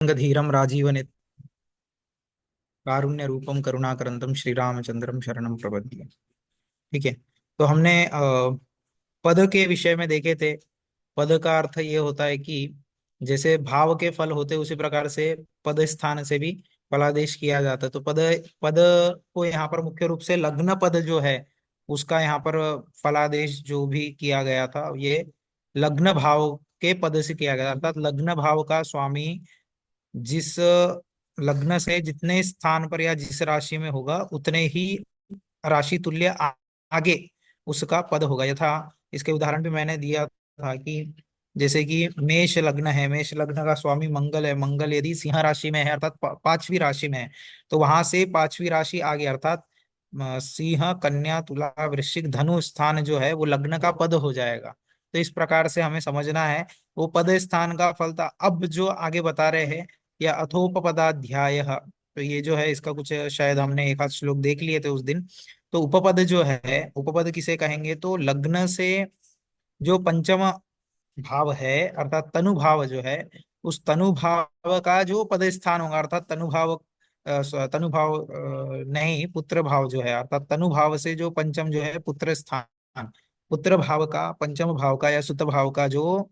तरंग धीरम राजीव कारुण्य रूपम करुणाकरंतम श्री रामचंद्रम शरणम प्रपद्ये। ठीक है। तो हमने पद के विषय में देखे थे। पद का अर्थ ये होता है कि जैसे भाव के फल होते उसी प्रकार से पद स्थान से भी फलादेश किया जाता है। तो पद पद को यहाँ पर मुख्य रूप से लग्न पद जो है उसका यहाँ पर फलादेश जो भी किया गया था ये लग्न भाव के पद से किया गया, अर्थात लग्न भाव का स्वामी जिस लग्न से जितने स्थान पर या जिस राशि में होगा उतने ही राशि तुल्य आगे उसका पद होगा। यथा इसके उदाहरण भी मैंने दिया था कि जैसे कि मेष लग्न है, मेष लग्न का स्वामी मंगल है, मंगल यदि सिंह राशि में है अर्थात पांचवी राशि में है तो वहां से पांचवी राशि आगे अर्थात सिंह कन्या तुला वृश्चिक धनु स्थान जो है वो लग्न का पद हो जाएगा। तो इस प्रकार से हमें समझना है वो पद स्थान का फल था। अब जो आगे बता रहे हैं या अथोपपदाध्याय, तो ये जो है इसका कुछ शायद हमने एक आध श्लोक देख लिए थे उस दिन। तो उपपद जो है, उपपद किसे कहेंगे तो लग्न से जो पंचम भाव है अर्थात तनु भाव जो है उस तनु भाव का जो पद स्थान होगा अर्थात तनु भाव तनु भाव नहीं पुत्र भाव जो है अर्थात तनु भाव से जो पंचम जो है पुत्र स्थान, पुत्र भाव का पंचम भाव का या सुत भाव का जो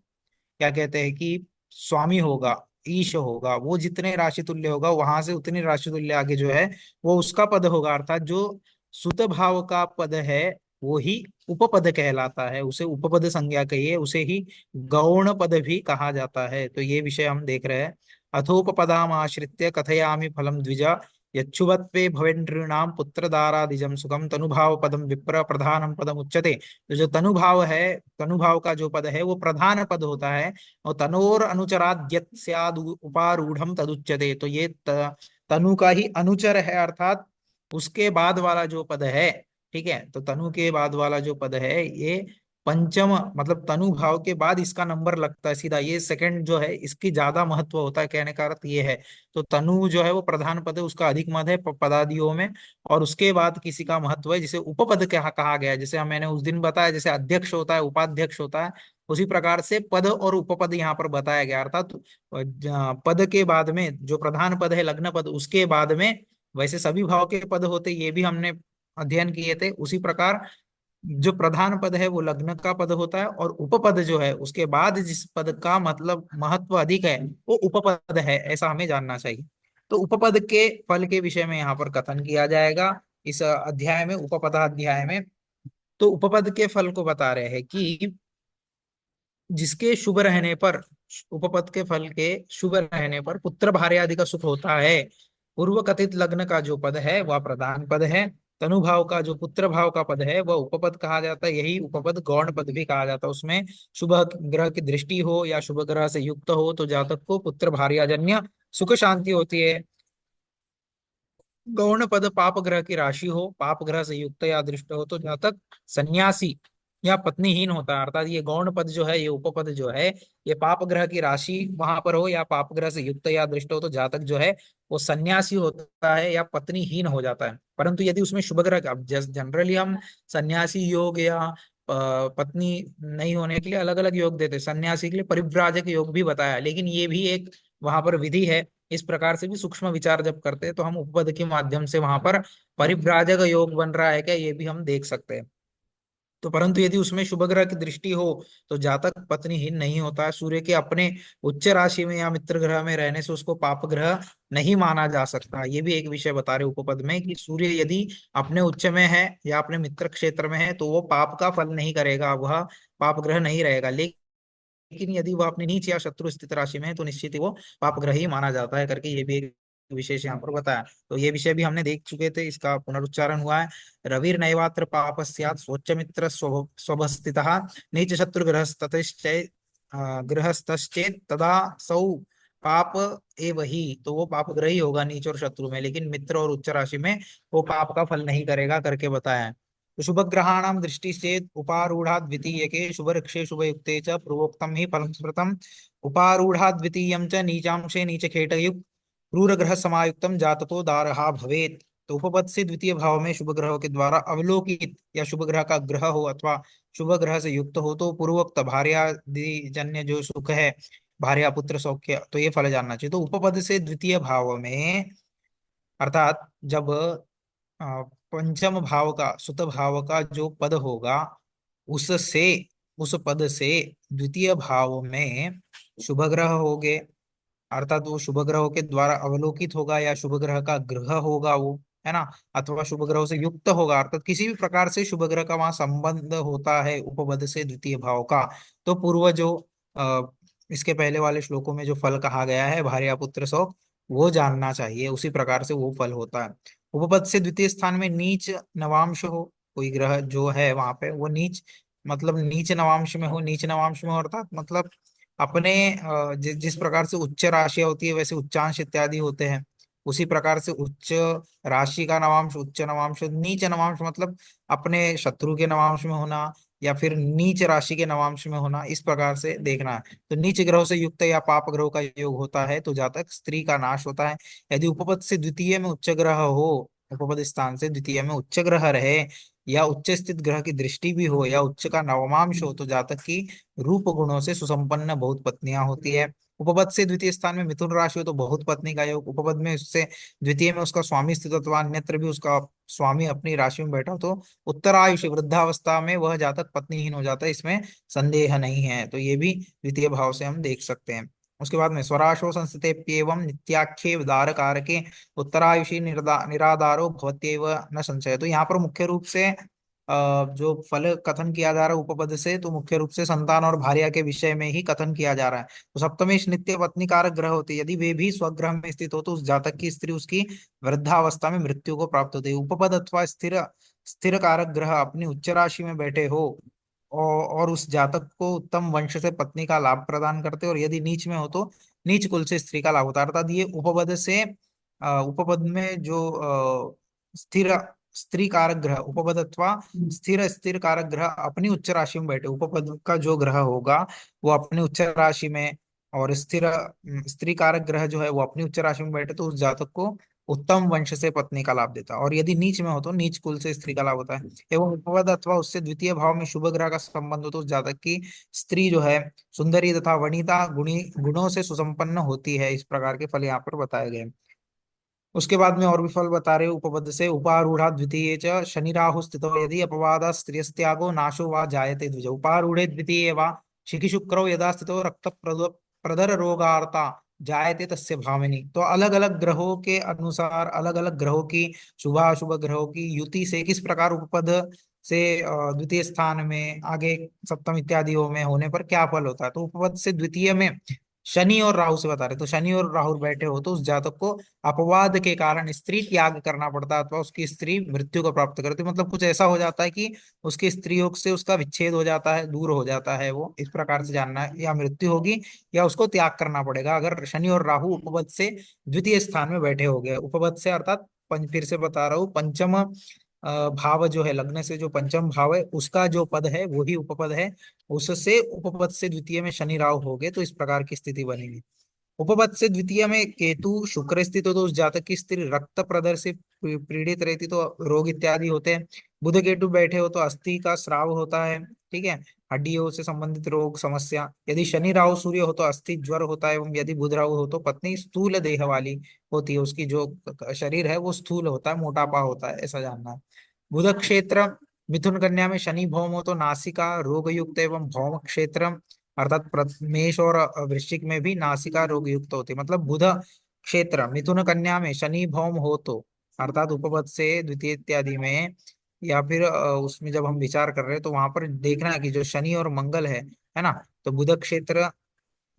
क्या कहते हैं कि स्वामी होगा, ईश होगा, वो जितने राशि तुल्य होगा वहां से उतनी राशि तुल्य आगे जो है वो उसका पद होगा। अर्थात जो सुत भाव का पद है वो ही उपपद कहलाता है, उसे उपपद संज्ञा कहिए, उसे ही गौण पद भी कहा जाता है। तो ये विषय हम देख रहे हैं। अथोपपदाम आश्रित्य कथयामि फलम द्विजा यच्छुवत्वे भवेन्द्रीणाम पुत्रदारादिजम सुखम तनुभाव पदम विप्र प्रधानम पदम उच्यते। तो जो तनुभाव है, तनुभाव का जो पद है वो प्रधान पद होता है और तनोर अनुचराद्यत स्याद उपारूढ़म तदुच्यते। तो ये तनु का ही अनुचर है अर्थात उसके बाद वाला जो पद है। ठीक है, तो तनु के बाद वाला जो पद है ये पंचम मतलब तनु भाव के बाद इसका नंबर लगता है सीधा, ये सेकंड जो है इसकी ज्यादा महत्व होता है, कहने का अर्थ ये है। तो तनु जो है वो प्रधान पद है, उसका अधिक मद है पदादियों में, और उसके बाद किसी का महत्व है जिसे उपपद कहा गया है। जैसे मैंने उस दिन बताया जैसे अध्यक्ष होता है उपाध्यक्ष होता है, उसी प्रकार से पद और उपपद यहाँ पर बताया गया। अर्थात पद के बाद में जो प्रधान पद है लग्न पद उसके बाद में वैसे सभी भाव के पद होते ये भी हमने अध्ययन किए थे, उसी प्रकार जो प्रधान पद है वो लग्न का पद होता है और उपपद जो है उसके बाद जिस पद का मतलब महत्व अधिक है वो उपपद है, ऐसा हमें जानना चाहिए। तो उपपद के फल के विषय में यहाँ पर कथन किया जाएगा इस अध्याय में, उपपदाध्याय में। तो उपपद के फल को बता रहे हैं कि जिसके शुभ रहने पर, उपपद के फल के शुभ रहने पर पुत्र भार्य आदि का सुख होता है। पूर्व कथित लग्न का जो पद है वह प्रधान पद है, तनुभाव का जो पुत्र भाव का पद है वह उपपद कहा जाता है, यही उपपद गौण पद भी कहा जाता है। उसमें शुभ ग्रह की दृष्टि हो या शुभ ग्रह से युक्त हो तो जातक को पुत्र भार्याजन्य सुख शांति होती है। गौण पद पाप ग्रह की राशि हो, पाप ग्रह से युक्त या दृष्ट हो तो जातक सन्यासी या पत्नीहीन होता है। अर्थात ये गौण पद जो है, ये उपपद जो है, ये पाप ग्रह की राशि वहां पर हो या पाप ग्रह से युक्त या दृष्ट हो तो जातक जो है वो सन्यासी होता है या पत्नीहीन हो जाता है। परंतु यदि उसमें शुभ ग्रह का, अब जनरली हम सन्यासी योग या पत्नी नहीं होने के लिए अलग अलग योग देते, सन्यासी के लिए परिव्राजक योग भी बताया, लेकिन ये भी एक वहां पर विधि है। इस प्रकार से भी सूक्ष्म विचार जब करते हैं तो हम उपपद के माध्यम से वहां पर परिव्राजक योग बन रहा है क्या ये भी हम देख सकते हैं। तो परंतु यदि उसमें शुभ ग्रह की दृष्टि हो तो जातक पत्नीहीन नहीं होता है। सूर्य के अपने उच्च राशि में या मित्र ग्रह में रहने से उसको पाप ग्रह नहीं माना जा सकता। ये भी एक विषय बता रहे उपपद में कि सूर्य यदि अपने उच्च में है या अपने मित्र क्षेत्र में है तो वो पाप का फल नहीं करेगा, वह पाप ग्रह नहीं रहेगा। लेकिन यदि वो अपनी नीच या शत्रु स्थित राशि में है तो निश्चित ही वो पाप ग्रह ही माना जाता है करके ये भी एक विशेष यहाँ पर बताया। तो ये विषय भी हमने देख चुके थे, इसका पुनरुच्चारण हुआ है। रविर नैवात्र पाप स्यात् स्वोच्च मित्र स्वस्थितः नीच शत्रु गृहस्थश्चेत तदा सौ पाप एव ही। तो वो पाप ग्रह ही होगा नीच और शत्रु में, लेकिन मित्र और उच्च राशि में वो पाप का फल नहीं करेगा करके बताया है। तो शुभ ग्रहाणाम दृष्टि चेत उपारूढ़ा द्वितीय के शुभ ऋक्षे शुभ युक्ते च पूर्वोक्तम ही फलम स्मृतम उपारूढ़ा द्वितीयम च नीचांशे नीच खेट युक्त क्रूर ग्रह समायुक्तम जाततो दारहा भवेत। तो उपपद से द्वितीय भाव में शुभ ग्रहों के द्वारा अवलोकित या शुभ ग्रह का ग्रह हो अथवा शुभ ग्रह से युक्त हो तो पूर्वोक्त भार्यादि जन्य जो सुख है भार्या पुत्र सौख्य, तो ये फल जानना चाहिए। तो उपपद से द्वितीय भाव में, अर्थात जब पंचम भाव का, सुत भाव का जो पद होगा, उससे, उस पद से द्वितीय भाव में शुभ ग्रह होंगे, अर्थात वो शुभ ग्रहों के द्वारा अवलोकित होगा, या शुभ ग्रह का ग्रह होगा वो, है ना, अथवा शुभ ग्रहों से युक्त होगा, अर्थात किसी भी प्रकार से शुभ ग्रह का वहां संबंध होता है उपपद से द्वितीय भाव का। तो पूर्व जो अ, इसके पहले वाले श्लोकों में जो फल कहा गया है भार्या पुत्र शोक, वो जानना चाहिए, उसी प्रकार से वो फल होता है। उपपद से द्वितीय स्थान में नीच नवांश हो, कोई ग्रह जो है वहां पे वो नीच, मतलब नीच नवांश में हो, नीच नवांश में हो अर्थात मतलब अपने जिस प्रकार से उच्च राशियां होती है वैसे उच्चांश इत्यादि होते हैं, उसी प्रकार से उच्च राशि का नवांश, उच्च नवांश, नीच नवांश मतलब अपने शत्रु के नवांश में होना, या फिर नीच राशि के नवांश में होना, इस प्रकार से देखना है। तो नीच ग्रहों से युक्त या पाप ग्रहों का योग होता है तो जातक स्त्री का नाश होता है। यदि उपपद से द्वितीय में उच्च ग्रह हो, उपपद स्थान से द्वितीय में उच्च ग्रह रहे, या उच्च स्थित ग्रह की दृष्टि भी हो, या उच्च का नवमांश हो, तो जातक की रूप गुणों से सुसंपन्न बहुत पत्नियां होती है। उपपद से द्वितीय स्थान में मिथुन राशि हो तो बहुत पत्नी का योग, उपपद में उससे द्वितीय में उसका स्वामी स्थित अथवा अन्यत्र भी उसका स्वामी अपनी राशि में बैठा हो, तो उत्तरायुषी वृद्धावस्था में वह जातक पत्नीहीन हो जाता है, इसमें संदेह नहीं है। तो ये भी द्वितीय भाव से हम देख सकते हैं। उसके बाद में स्वराशो संस्थितेप्येवं नित्याख्ये दार कारके उत्तरायुषी निरादारो भवत्येव न संशय। तो यहाँ पर मुख्य रूप से जो फल कथन किया जा रहा है उपपद से, तो मुख्य रूप से संतान और भार्या के विषय में ही कथन किया जा रहा है। तो सप्तमेश नित्य पत्नी कारक ग्रह होते हैं, यदि वे भी स्वग्रह में स्थित हो तो उस जातक की स्त्री उसकी वृद्धावस्था में मृत्यु को प्राप्त होती है। उपपद अथवा स्थिर स्थिर कारक ग्रह अपनी उच्च राशि में बैठे हो और उस जातक को उत्तम वंश से पत्नी का लाभ प्रदान करते, और यदि नीच में हो तो नीच कुल से स्त्री का लाभ होता है। अर्थात ये उपपद से उपपद में जो स्थिर स्त्री कारक ग्रह, उपपद अथवा स्थिर स्थिर कारक ग्रह अपनी उच्च राशि में बैठे, उपपद का जो ग्रह होगा वो अपनी उच्च राशि में, और स्थिर स्त्री कारक ग्रह जो है वो अपनी उच्च राशि में बैठे, तो उस जातक को उत्तम वंश से पत्नी का लाभ देता है। और यदि नीच में हो तो नीच कुल से स्त्री का लाभ होता है। एवं उपपद अथवा उससे द्वितीय भाव में शुभ ग्रह का संबंध हो तो उस जातक की स्त्री जो है सुंदरी तथा वनिता गुणी गुणों से सुसंपन्न होती है। इस प्रकार के फल यहाँ पर बताए गए हैं। उसके बाद में और भी फल बता रहे हैं उपपद से, उपारूढ़ा द्वितीय च शनि राहु स्थितो यदि अपवाद स्त्रियस्त्यागो नाशो वा जायते द्विज। उपारूढ़े द्वितीय वा शिखि शुक्रो यदा स्थितो रक्त प्रदर रोगार्ता जायते तस्य भामिनी। तो अलग अलग ग्रहों के अनुसार, अलग अलग ग्रहों की, शुभ अशुभ ग्रहों की युति से किस प्रकार उपपद से द्वितीय स्थान में, आगे सप्तम इत्यादियों में होने पर क्या फल होता है। तो उपपद से द्वितीय में शनि और राहु से बता रहे, तो शनि और राहु बैठे हो तो उस जातक को अपवाद के कारण स्त्री त्याग करना पड़ता है, अथवा उसकी स्त्री मृत्यु को प्राप्त करती है। मतलब कुछ ऐसा हो जाता है कि उसके स्त्री योग से उसका विच्छेद हो जाता है, दूर हो जाता है वो, इस प्रकार से जानना है, या मृत्यु होगी या उसको त्याग करना पड़ेगा अगर शनि और राहु उपपद से द्वितीय स्थान में बैठे हो गए। उपपद से अर्थात फिर से बता रहा हूँ, पंचम भाव जो है, लग्न से जो पंचम भाव है उसका जो पद है वही उपपद है, उससे उपपद से द्वितीय में शनि राहु हो गए तो इस प्रकार की स्थिति बनेगी। उपपद से द्वितीय में केतु शुक्र स्थित हो तो उस जातक की स्त्री रक्त प्रदर से पीड़ित रहती, तो रोग इत्यादि होते हैं। बुध केतु बैठे हो तो अस्थि का स्राव होता है, ठीक है, हड्डियों से संबंधित रोग समस्या। यदि शनि राहु सूर्य हो तो अस्थि ज्वर होता है, एवं यदि बुध राहु हो तो पत्नी स्थूल देह वाली होती है, उसकी जो शरीर है वो स्थूल होता है, मोटापा होता है, ऐसा जानना है। बुध क्षेत्र मिथुन कन्या में शनि भौम हो तो नासिका रोग युक्त एवं भौम क्षेत्र, अर्थात मेष और वृश्चिक में भी नासिका रोग युक्त होती है। मतलब बुध क्षेत्र मिथुन कन्या में शनि भौम हो तो, अर्थात उपपद से द्वितीय इत्यादि में, या फिर उसमें जब हम विचार कर रहे हैं तो वहां पर देखना है कि जो शनि और मंगल है ना, तो बुध क्षेत्र,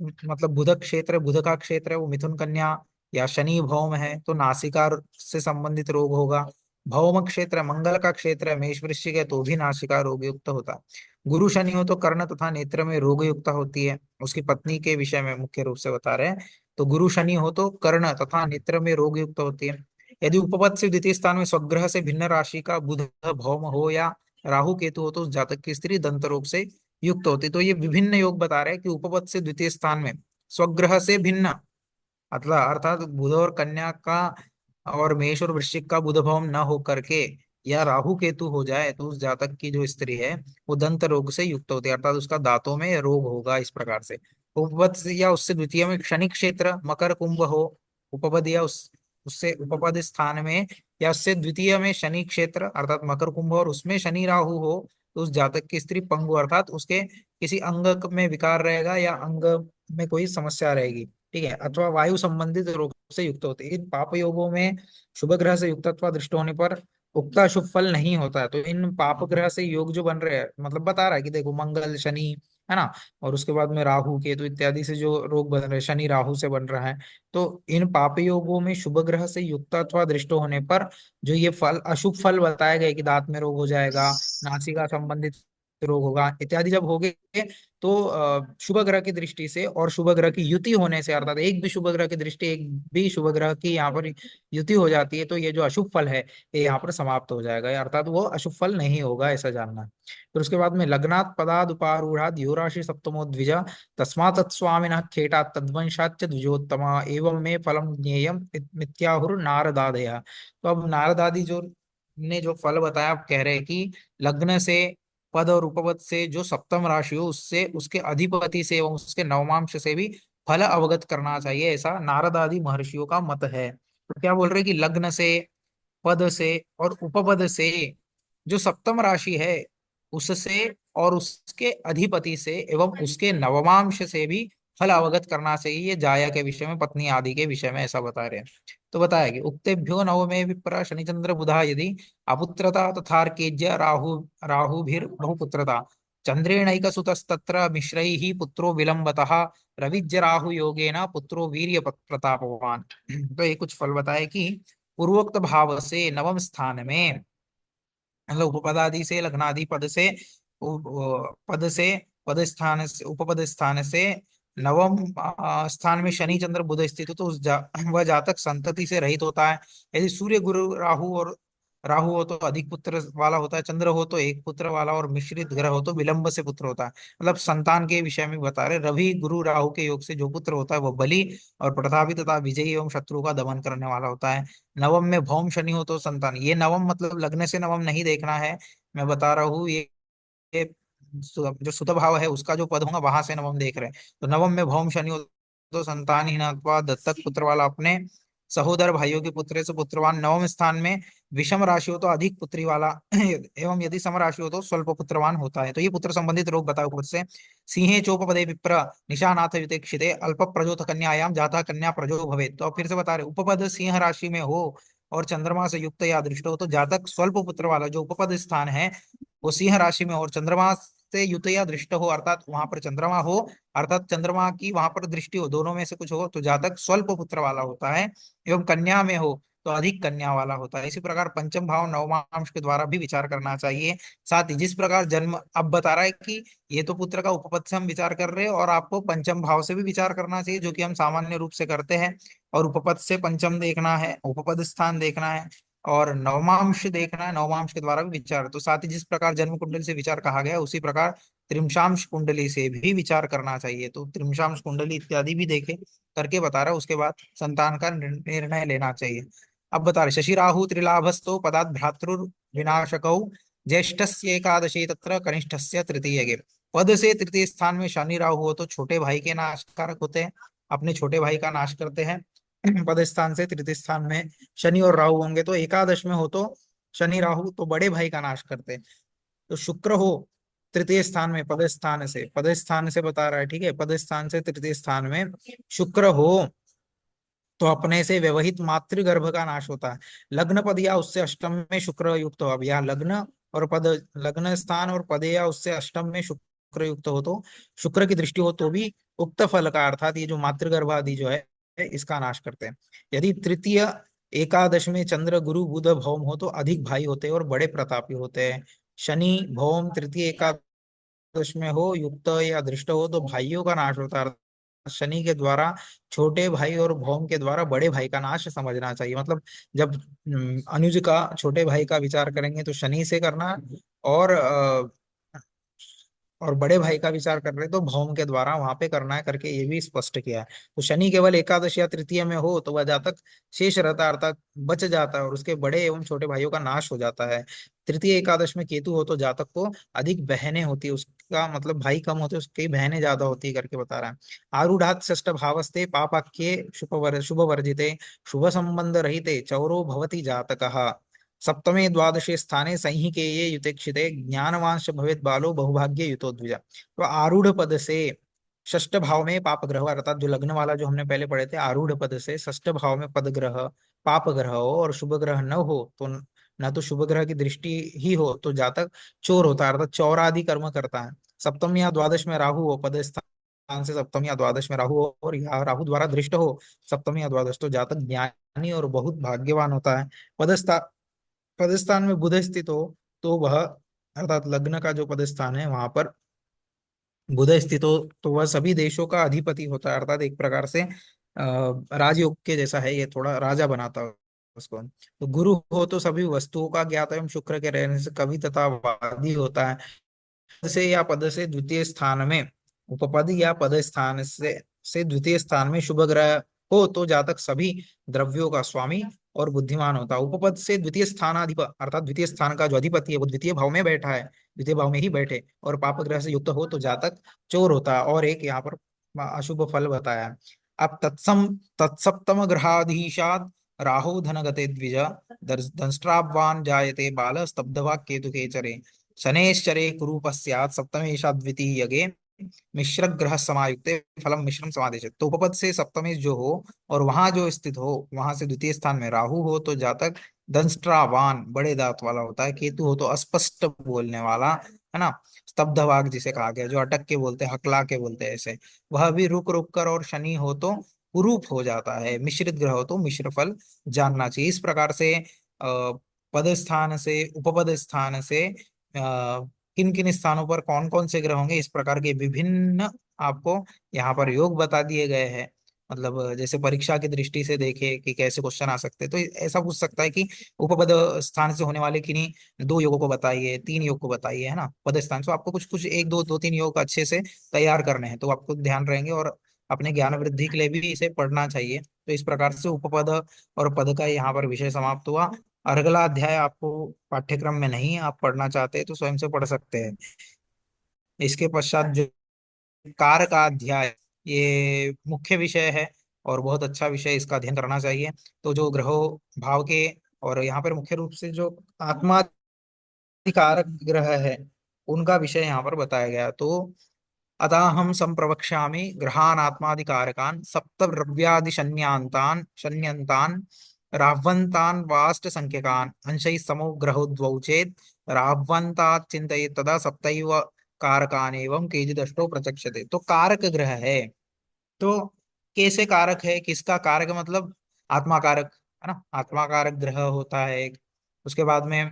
मतलब बुध क्षेत्र, बुध का क्षेत्र है वो मिथुन कन्या या शनि भौम है तो नासिका से संबंधित रोग होगा। भौम क्षेत्र मंगल का क्षेत्र है, मेष वृश्चिक है तो भी नासिका रोग युक्त होता है। गुरु शनि हो तो कर्ण तथा नेत्र में रोग युक्त होती है, उसकी पत्नी के विषय में मुख्य रूप से बता रहे हैं। तो गुरु शनि हो तो कर्ण तथा नेत्र में रोग युक्त होती है। यदि उपपद से द्वितीय स्थान में स्वग्रह से भिन्न राशि का बुध भौम हो या राहु केतु हो तो उस जातक की स्त्री दंत रोग से युक्त होती। तो ये विभिन्न योग बता रहे हैं कि उपपद से द्वितीय स्थान में स्वग्रह से भिन्न, अथवा अर्थात बुध और कन्या का और मेष और वृश्चिक का बुध भवन न हो करके या राहु केतु हो जाए तो उस जातक की जो स्त्री है वो दंत रोग से युक्त होती है, अर्थात उसका दांतों में रोग होगा, इस प्रकार से। उपपद या उससे द्वितीय में शनि क्षेत्र मकर कुंभ हो, उपपद या उससे उपपद स्थान में या उससे द्वितीय में शनि क्षेत्र अर्थात मकर कुंभ और उसमें शनि राहु हो, तो उस जातक की स्त्री पंगु अर्थात उसके किसी अंग में विकार रहेगा या अंग में कोई समस्या रहेगी, ठीक है, अथवा वायु संबंधित रोग से युक्त होते हैं। इन पाप योगों में शुभ ग्रह से युक्तत्व दृष्ट होने पर उक्ता शुभ फल नहीं होता है। तो इन पाप ग्रह से योग जो बन रहे हैं, मतलब बता रहा है कि देखो मंगल शनि है ना, और उसके बाद में राहु केतु इत्यादि से जो रोग बन रहे हैं, शनि राहु से बन रहा है, तो इन पाप योगों में शुभ ग्रह से युक्त अथवा दृष्ट होने पर जो ये फल अशुभ फल बताए गए कि दांत में रोग हो जाएगा, नासिका संबंधित रोग होगा इत्यादि जब हो गए, तो शुभ ग्रह की दृष्टि से और शुभ ग्रह की युति होने से अर्थात एक भी शुभ ग्रह की दृष्टि एक भी शुभ ग्रह की यहाँ पर युति हो जाती है, तो ये जो अशुभ फल है ये यहाँ पर समाप्त हो जाएगा, अर्थात वो अशुभ फल नहीं होगा, ऐसा जानना। फिर उसके बाद में लग्नात् पदाद उपारूढ़ाद यो राशि सप्तमो द्विज तस्मात् तत्स्वामिनः खेटात् तद्वंशाच्च द्विजोत्तमा एवं में फलम ज्ञेयम मिथ्याहुर नारदादय। तो अब नारदादि जो ने जो फल बताया, आप कह रहे हैं कि लग्न से पद और उपपद से जो सप्तम राशि हो उससे उसके अधिपति से एवं उसके नवमांश से भी फल अवगत करना चाहिए, ऐसा नारद आदि महर्षियों का मत है। तो क्या बोल रहे हैं कि लग्न से पद से और उपपद से जो सप्तम राशि है उससे और उसके अधिपति से एवं उसके नवमांश से भी फल अवगत करना चाहिए, ये जाया के विषय में पत्नी आदि के विषय में ऐसा बता रहे हैं। तो बताया कि उक्तेभ्यो नवमे विप्र शनिचंद्र बुधा यदि अपुत्रता तथार्केज्य राहु राहुभिर बहुपुत्रता चंद्रेणैक सुतस्तत्र मिश्रैः पुत्रो विलंबतः रविज्य राहु योगेन पुत्रो वीर्य प्रतापवान। तो ये कुछ फल बताए कि पूर्वोक्त भाव से नवम स्थान में मतलब उपपदादि से लग्नादि पद से पद से पद स्थान से उपपद स्थान से नवम स्थान में शनि चंद्र बुध स्थित हो तो वह जातक संतति से रहित होता है। यदि सूर्य गुरु राहु और राहु हो तो अधिक पुत्र वाला होता है, चंद्र हो तो एक पुत्र वाला और मिश्रित ग्रह हो तो विलंब से पुत्र होता है। मतलब संतान के विषय में बता रहे, रवि गुरु राहु के योग से जो पुत्र होता है वह बली और प्रतापी तथा विजयी एवं शत्रु का दमन करने वाला होता है। नवम में भौम शनि हो तो संतान, ये नवम मतलब लग्न से नवम नहीं देखना है, मैं बता रहा हूँ ये जो सुत भाव है उसका जो पद होगा वहां से नवम देख रहे हैं। तो नवम में भौम शनि हो तो संतानहीन अथवा दत्तक पुत्र वाला अपने सहोदर भाइयों के पुत्र से पुत्रवान। नवम स्थान में विषम राशि हो तो अधिक पुत्री वाला एवं यदि सम राशि हो तो स्वल्प पुत्रवान होता है। तो ये पुत्र संबंधित रोग बताओ उपपद से। सिंहे चोपपदे विप्र निशानाथ युतेक्षिते अल्प प्रजोत कन्यायाम जाता कन्या प्रजो भवे। तो अब फिर से बता रहे उपपद सिंह राशि में हो और चंद्रमा से युक्त या दृष्ट हो तो जातक स्वल्प पुत्र वाला जो उपपद स्थान है वो सिंह राशि में हो और चंद्रमा से युत या दृष्ट हो अर्थात वहां पर चंद्रमा हो अर्थात चंद्रमा की वहां पर दृष्टि हो, दोनों में से कुछ हो तो जातक स्वल्प पुत्र वाला होता है। एवं कन्या में हो तो अधिक कन्या वाला होता है। इसी प्रकार पंचम भाव नवमांश के द्वारा भी विचार करना चाहिए। साथ ही जिस प्रकार जन्म अब बता रहा है कि ये तो पुत्र का उपपद से हम विचार कर रहे हैं और आपको पंचम भाव से भी विचार करना चाहिए जो कि हम सामान्य रूप से करते हैं। और उपपद से पंचम देखना है, उपपद स्थान देखना है और नवमांश देखना है, नवमांश के द्वारा भी विचार। तो साथ ही जिस प्रकार जन्म कुंडली से विचार कहा गया उसी प्रकार त्रिमशांश कुंडली से भी विचार करना चाहिए। तो त्रिमशांश कुंडली इत्यादि भी देखे करके बता रहा है, उसके बाद संतान का निर्णय लेना चाहिए। अब बता रहे शशि राहु त्रिलाभस्थो पदात् भ्रातृ विनाशकौ ज्येष्ठस्य एकादशी तत्र कनिष्ठस्य तृतीय। पद से तृतीय स्थान में शनि राहु हो तो छोटे भाई के नाशकारक होते हैं, अपने छोटे भाई का नाश करते हैं। पद स्थान से तृतीय स्थान में शनि और राहु होंगे तो एकादश में हो तो शनि राहु तो बड़े भाई का नाश करते हैं। तो शुक्र हो तृतीय स्थान में पद स्थान से बता रहा है, ठीक है, पद स्थान से तृतीय स्थान में शुक्र हो तो अपने से व्यवहित मातृगर्भ का नाश होता है। लग्न पद या उससे अष्टम में शुक्र युक्त हो, अब यहाँ लग्न और पद, लग्न स्थान और पद या उससे अष्टम में शुक्र युक्त हो तो शुक्र की दृष्टि हो तो भी उक्त फल का अर्थात ये जो मातृगर्भ आदि जो है इसका नाश करते हैं। यदि तृतीय एकादश में चंद्र गुरु बुध भौम हो तो अधिक भाई होते हैं और बड़े प्रतापी होते हैं। शनि भौम तृतीय एकादश में हो युक्त या दृष्ट हो तो भाइयों का नाश होता है। शनि के द्वारा छोटे भाई और भौम के द्वारा बड़े भाई का नाश समझना चाहिए। मतलब जब अनुज का छोटे भाई का विचार करेंगे तो शनि से करना, और और बड़े भाई का विचार कर रहे तो भौम के द्वारा वहां पे करना है करके ये भी स्पष्ट किया है। तो शनि केवल एकादश या तृतीय में हो तो वह जातक शेष रहता है अर्थात बच जाता है और उसके बड़े एवं छोटे भाइयों का नाश हो जाता है। तृतीय एकादश में केतु हो तो जातक को अधिक बहनें होती है, जिसका मतलब भाई कम होते उसकी बहनें ज्यादा होती करके बता रहा है। आरूढ़ात षष्ठ भावस्ते पापाख्ये शुभ वर्जिते शुभ संबंध रहिते चौरो भवति जातकः सप्तमे द्वादशे स्थाने संहिकेये युतेक्षिते ज्ञानवांश भवेत बालो बहुभाग्य युतो द्विजा। तो आरूढ़ पद से षष्ठ भाव में पाप ग्रह हो, अर्थात जो लग्न वाला जो हमने पहले पढ़े थे, आरूढ़ पद से षष्ठ भाव में पद ग्रह पाप ग्रह हो और शुभ ग्रह न हो तो न तो शुभ ग्रह की दृष्टि ही हो तो जातक चोर होता है, अर्थात चौरादि कर्म करता है। सप्तम या द्वादश में राहु हो, पद स्थान से सप्तम या द्वादश में राहु हो और या राहु द्वारा दृष्ट हो सप्तम या द्वादश, तो जातक ज्ञानी और बहुत भाग्यवान होता है। पदस्था पदस्थान में बुध स्थित हो तो वह, अर्थात लग्न का जो पदस्थान है वहां पर बुध स्थित हो तो वह सभी देशों का अधिपति होता है, अर्थात एक प्रकार से राजयोग के जैसा है, ये थोड़ा राजा बनाता है उसको। तो गुरु हो तो सभी वस्तुओं का ज्ञाता एवं शुक्र के रहने से कवि तथा वादी होता है। पद से या पद से द्वितीय स्थान में, उपपद या पद स्थान से द्वितीय स्थान में शुभ ग्रह हो तो जातक सभी द्रव्यों का स्वामी और बुद्धिमान होता है। उपपद से द्वितीय स्थानाधिप, अर्थात द्वितीय स्थान का जो अधिपति है वो द्वितीय भाव में बैठा है, द्वितीय भाव में ही बैठे और पाप ग्रह से युक्त हो तो जातक चोर होता है। और एक यहाँ पर अशुभ फल बताया है। अब तत्सप्तम ग्रहाधीशात राहु धन गते द्विज दंष्ट्रावान जायते बाल स्तब्धवा केतु केचरे शनेश्चरे कुरु पश्चात सप्तमेशा द्वितीयगे मिश्र ग्रह समायुक्ते फलम मिश्रम समादेश। तो उपपद से सप्तमेश जो हो और वहां जो स्थित हो वहां से द्वितीय स्थान में राहु हो तो जातक दंष्ट्रावान बड़े दांत वाला होता है, केतु हो तो अस्पष्ट बोलने वाला, है ना, स्तब्ध वाग जिसे कहा गया, जो अटक के बोलते हैं, हकला के बोलते हैं ऐसे, वह भी रुक रुक कर, और शनि हो तो कुरूप हो जाता है, मिश्रित ग्रह हो तो मिश्र फल जानना चाहिए। इस प्रकार से पद स्थान से उपपद स्थान से किन किन स्थानों पर कौन कौन से ग्रह होंगे, इस प्रकार के विभिन्न आपको यहाँ पर योग बता दिए गए हैं। मतलब जैसे परीक्षा की दृष्टि से देखे कि कैसे क्वेश्चन आ सकते हैं, तो ऐसा पूछ सकता है कि उपपद स्थान से होने वाले किन्हीं दो योगों को बताइए, तीन योग को बताइए, है ना, पद स्थान से आपको कुछ कुछ एक दो दो तीन योग अच्छे से तैयार करने हैं तो आपको ध्यान रहेंगे और अपने ज्ञान वृद्धि के लिए भी इसे पढ़ना चाहिए। तो इस प्रकार से उपपद और पद का यहाँ पर विषय समाप्त हुआ। और अगला अध्याय आपको पाठ्यक्रम में नहीं है, आप पढ़ना चाहते हैं तो स्वयं से पढ़ सकते हैं। इसके पश्चात जो कार का अध्याय, ये मुख्य विषय है और बहुत अच्छा विषय, इसका अध्ययन करना चाहिए। तो जो ग्रहों भाव के, और यहाँ पर मुख्य रूप से जो आत्माधिकारक ग्रह है उनका विषय यहाँ पर बताया गया। तो अतः हम संप्रवक्ष्यामि ग्रहान् आत्मादिकारकान् सप्तद्रव्यादिशन्यांतान् शन्यन्तान् राह्वन्तान् वाष्ट संख्यकान् अंशैः समो ग्रहो द्वौ चेत् राह्वन्तात् चिन्तयेत् तदा सप्तैव कारकान् एवं केचिदष्टौ प्रचक्षते। तो कारक ग्रह है, तो कैसे कारक है, किसका कारक, मतलब आत्मा कारक, है ना, आत्मा कारक ग्रह होता है एक। उसके बाद में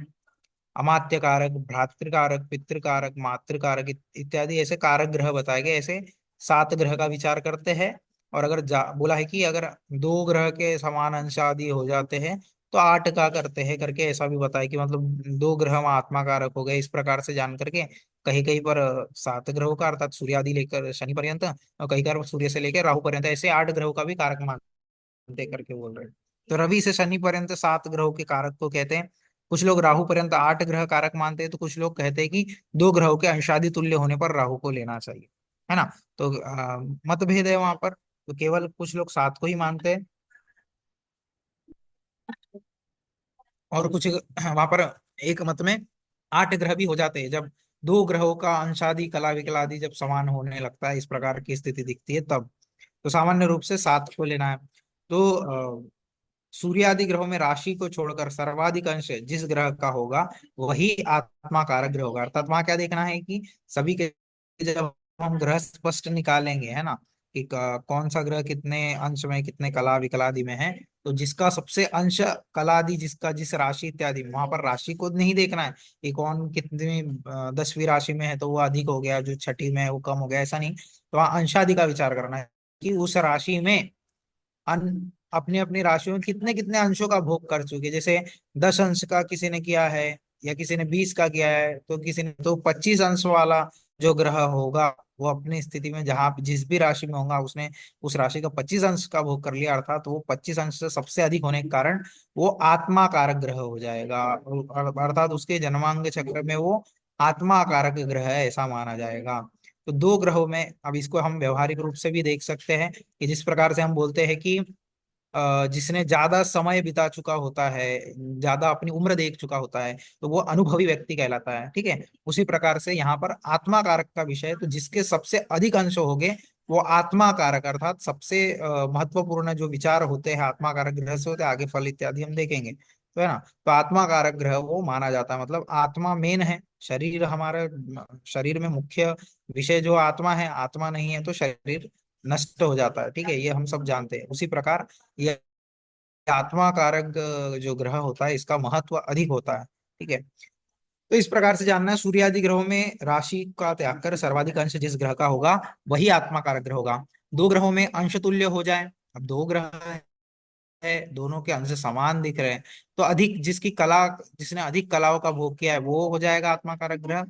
अमात्य कारक, भ्रातृकारक, पितृकारक, मातृकारक इत्यादि ऐसे कारक ग्रह बताए गए। ऐसे सात ग्रह का विचार करते हैं। और अगर बोला है कि अगर दो ग्रह के समान अंश आदि हो जाते हैं तो आठ का करते हैं करके ऐसा भी बताया कि मतलब दो ग्रह वहाँ आत्मा कारक हो गए। इस प्रकार से जान करके कहीं कहीं पर सात ग्रहों का, अर्थात सूर्य आदि लेकर शनि पर्यंत, और कहीं कहीं सूर्य से लेकर राहु पर्यंत, ऐसे आठ ग्रहों का भी कारक मानते करके बोल रहे हैं। तो रवि से शनि पर्यंत सात ग्रहों के कारक को कहते हैं। कुछ लोग राहु पर्यंत आठ ग्रह कारक मानते हैं, तो कुछ लोग कहते हैं कि दो ग्रहों के अंशादि तुल्य होने पर राहु को लेना चाहिए, है ना। तो मतभेद है वहां पर, तो केवल कुछ लोग सात को ही मानते हैं और कुछ वहां पर एक मत में आठ ग्रह भी हो जाते हैं, जब दो ग्रहों का अंशादि कला विकलादि जब समान होने लगता है, इस प्रकार की स्थिति दिखती है तब। तो सामान्य रूप से सात को लेना है। तो सूर्य आदि ग्रहों में राशि को छोड़कर सर्वाधिक अंश जिस ग्रह का होगा वही आत्मा कारक ग्रह होगा। अर्थात वहां क्या देखना है कि सभी के, जब हम ग्रह स्पष्ट निकालेंगे, है ना, कि कौन सा ग्रह कितने अंश में, कितने कला विकलादि में है, तो जिसका सबसे अंश कलादि, जिसका जिस राशि इत्यादि, वहां पर राशि को नहीं देखना है कि कौन कितनी 10वीं राशि में है तो वो अधिक हो गया, जो छठी में है वो कम हो गया, ऐसा नहीं। तो वहाँ अंशादि का विचार करना है कि उस राशि में अपनी अपनी राशियों में कितने कितने अंशों का भोग कर चुके। जैसे 10 अंश का किसी ने किया है या किसी ने 20 का किया है, तो किसी ने तो 25 अंश वाला जो ग्रह होगा वो अपनी स्थिति में जहां जिस भी राशि में होगा उसने उस राशि का 25 अंश का भोग कर लिया, अर्थात वो 25 अंश से सबसे अधिक होने के कारण वो आत्मा कारक ग्रह हो जाएगा। अर्थात उसके जन्मांग चक्र में वो आत्मा कारक ग्रह है ऐसा माना जाएगा। तो दो ग्रहों में, अब इसको हम व्यवहारिक रूप से भी देख सकते हैं कि जिस प्रकार से हम बोलते हैं कि जिसने ज्यादा समय बिता चुका होता है, ज्यादा अपनी उम्र देख चुका होता है, तो वो अनुभवी व्यक्ति कहलाता है। ठीक है। उसी प्रकार से यहाँ पर आत्मा कारक का विषय, तो जिसके सबसे अधिक अंश होंगे वो आत्मा कारक, अर्थात सबसे महत्वपूर्ण जो विचार होते हैं आत्मा कारक ग्रह से होते हैं, आगे फल इत्यादि हम देखेंगे, तो है ना। तो आत्मा कारक ग्रह वो माना जाता है, मतलब आत्मा मेन है। शरीर हमारे शरीर में मुख्य विषय जो आत्मा है, आत्मा नहीं है तो शरीर नष्ट हो जाता है। ठीक है, ये हम सब जानते हैं। उसी प्रकार ये आत्मा कारक जो ग्रह होता है इसका महत्व अधिक होता है। ठीक है। तो इस प्रकार से जानना है, सूर्य आदि ग्रहों में राशि का त्याग कर सर्वाधिक अंश जिस ग्रह का होगा वही आत्मा कारक ग्रह होगा। दो ग्रहों में अंश तुल्य हो जाए, अब दो ग्रह है, दोनों के अंश समान दिख रहे हैं, तो अधिक जिसकी कला, जिसने अधिक कलाओं का भोग किया है वो हो जाएगा आत्मा कारक ग्रह।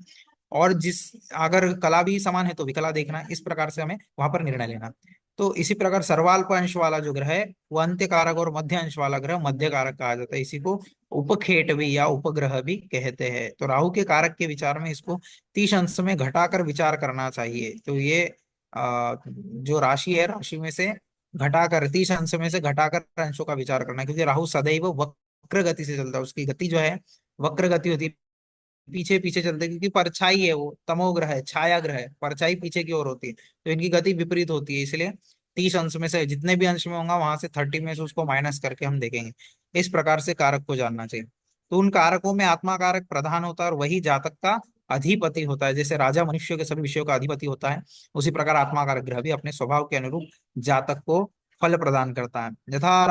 और जिस, अगर कला भी समान है तो विकला देखना है। इस प्रकार से हमें वहां पर निर्णय लेना। तो इसी प्रकार सर्वाल्प अंश वाला जो ग्रह है वो अंत्य कारक, और मध्य अंश वाला ग्रह मध्य कारक कहा जाता है। इसी को उपखेट भी या उपग्रह भी कहते हैं। तो राहु के कारक के विचार में इसको 30 अंश में घटाकर विचार करना चाहिए। तो ये जो राशि है, राशि में से घटाकर 30 अंश में से घटाकर अंशों का विचार करना है, क्योंकि राहु सदैव वक्र गति से चलता है। उसकी गति जो है वक्र गति होती है, पीछे पीछे चलते हैं, क्योंकि परछाई है, वो तमोग्रह है, छाया ग्रह है, परछाई पीछे की ओर होती है, तो इनकी गति विपरीत होती है। इसलिए 30 अंश में से जितने भी अंश में होगा वहां से 30 में से उसको माइनस करके हम देखेंगे। इस प्रकार से कारक को जानना चाहिए। तो उन कारकों में आत्मा कारक प्रधान होता है और वही जातक का अधिपति होता है। जैसे राजा मनुष्य के सभी विषयों का अधिपति होता है, उसी प्रकार आत्मा कारक ग्रह भी अपने स्वभाव के अनुरूप जातक को फल प्रदान करता है। यथा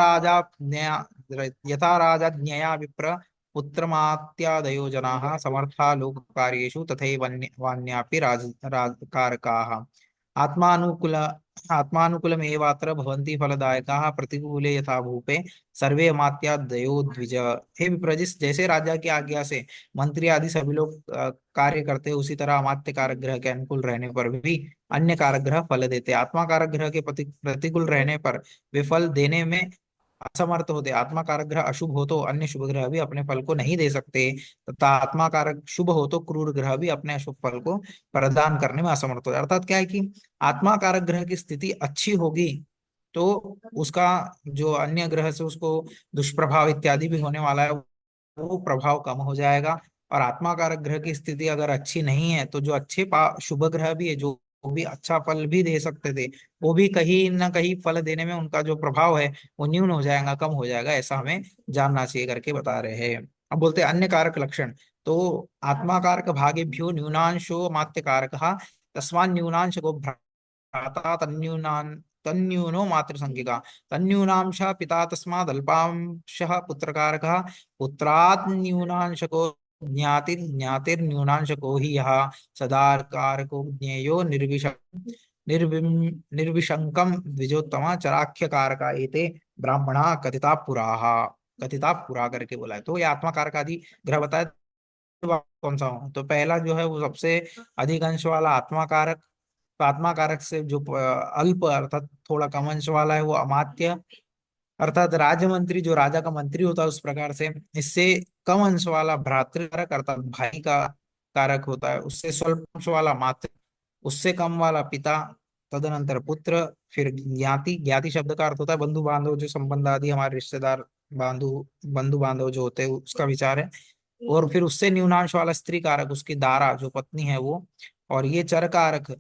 राजा ज्ञया विप्र पुत्रमात्यादयो जनाः समर्था लोककार्येषु तथैवान्यापि राजकारकाः आत्मानुकूल आत्मानुकूलमेवात्र भवन्ति फलदायकाः प्रतिकूले यथा भूपे सर्वे अमात्यादयो द्विज। हे विप्रजित, जैसे राजा की आज्ञा से मंत्री आदि सभी लोग कार्य करते हैं, उसी तरह अमात्य कारक ग्रह के अनुकूल रहने पर भी अन्य कारक ग्रह फल देते हैं। आत्मा कारक ग्रह के प्रतिकूल रहने पर वे फल देने में असमर्थ होते। आत्मा कारक ग्रह अशुभ हो तो अन्य शुभ ग्रह भी अपने फल को नहीं दे सकते, तथा आत्मा कारक शुभ हो तो क्रूर ग्रह भी अपने अशुभ फल को प्रदान करने में असमर्थ होते। अर्थात क्या है कि आत्मा कारक ग्रह की स्थिति अच्छी होगी तो उसका जो अन्य ग्रह से उसको दुष्प्रभाव इत्यादि भी होने वाला है, वो प्रभाव कम हो जाएगा। और आत्मा कारक ग्रह की स्थिति अगर अच्छी नहीं है तो जो अच्छे शुभ ग्रह भी है, जो वो भी अच्छा फल भी दे सकते थे, वो भी कहीं ना कहीं फल देने में उनका जो प्रभाव है वो न्यून हो जाएगा, कम हो जाएगा। ऐसा हमें जानना चाहिए करके बता रहे हैं। अब बोलते हैं अन्य कारक लक्षण। तो आत्मा कारक भागेभ्यो न्यूनांशो मात्य कारक तस्मान् न्यूनांश को भ्राता तन्यूनो मातृसंज्ञका तन्यूनांशः पिता तस्माद् अल्पांशः पुत्रकारकः पुत्रात् न्यूनांशको ज्ञातिर्न्यूनांशको हि यः सदाकारको ज्ञेयो निर्विशंकम द्विजोत्तमा चराख्य कारका एते ब्राह्मणा कथिता पुराः। कथिता पुरा करके बोला है। तो ये आत्मा कारक आदि ग्रह बताया, तो कौन सा हो? तो पहला जो है वो सबसे अधिक अंश वाला आत्मा कारक। तो आत्मा कारक से जो अल्प अर्थात थोड़ा कम अंश वाला है वो अमात्य, अर्थात राजमंत्री, जो राजा का मंत्री होता है उस प्रकार से। इससे कम अंश वाला भ्रातृ कारक अर्थात भाई का कारक होता है। उससे स्वल्प अंश वाला मातृ, उससे कम वाला पिता, तदनंतर पुत्र, फिर ज्ञाति। ज्ञाति शब्द का अर्थ होता है बंधु बांधव, जो संबंध आदि हमारे रिश्तेदार, बंधु बांधव जो होते हैं उसका विचार है। और फिर उससे न्यूनांश वाला स्त्री कारक, उसकी दारा जो पत्नी है वो। और ये चर कारक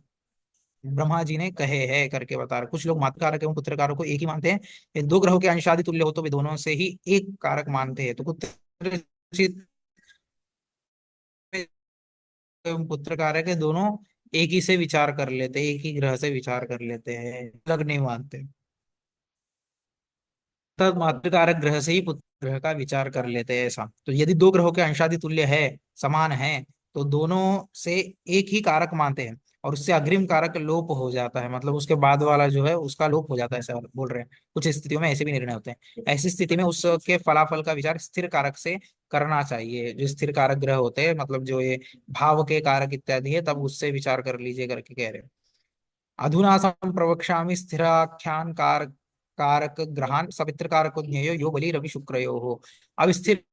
ब्रह्मा जी ने कहे हैं करके बता रहे। कुछ लोग मातृ कारक एवं पुत्र कारक को एक ही मानते हैं। ये दो ग्रहों के अंशादि तुल्य हो तो वे दोनों से ही एक कारक मानते हैं। तो एवं पुत्र कारक है, दोनों एक ही से विचार कर लेते हैं, एक ही ग्रह से विचार कर लेते हैं, अलग नहीं मानते। तब मातृकारक ग्रह से ही पुत्र ग्रह का विचार कर लेते हैं ऐसा। तो यदि दो ग्रहों के अंशादि तुल्य है, समान है, तो दोनों से एक ही कारक मानते हैं, और उससे अग्रिम कारक लोप हो जाता है, मतलब उसके बाद वाला जो है उसका लोप हो जाता है, ऐसा बोल रहे हैं। कुछ स्थितियों में ऐसे भी निर्णय होते हैं। ऐसी स्थिति में उसके फलाफल का विचार स्थिर कारक से करना चाहिए। जो स्थिर कारक ग्रह होते हैं, मतलब जो ये भाव के कारक इत्यादि है, तब उससे विचार कर लीजिए करके कह रहे हैं। अधुना प्रवक्ष्यामि स्थिराख्यान कारक ग्रहान सवित्र कारको ज्ञेयो यो बलि रवि शुक्रयो हो। अब स्थिर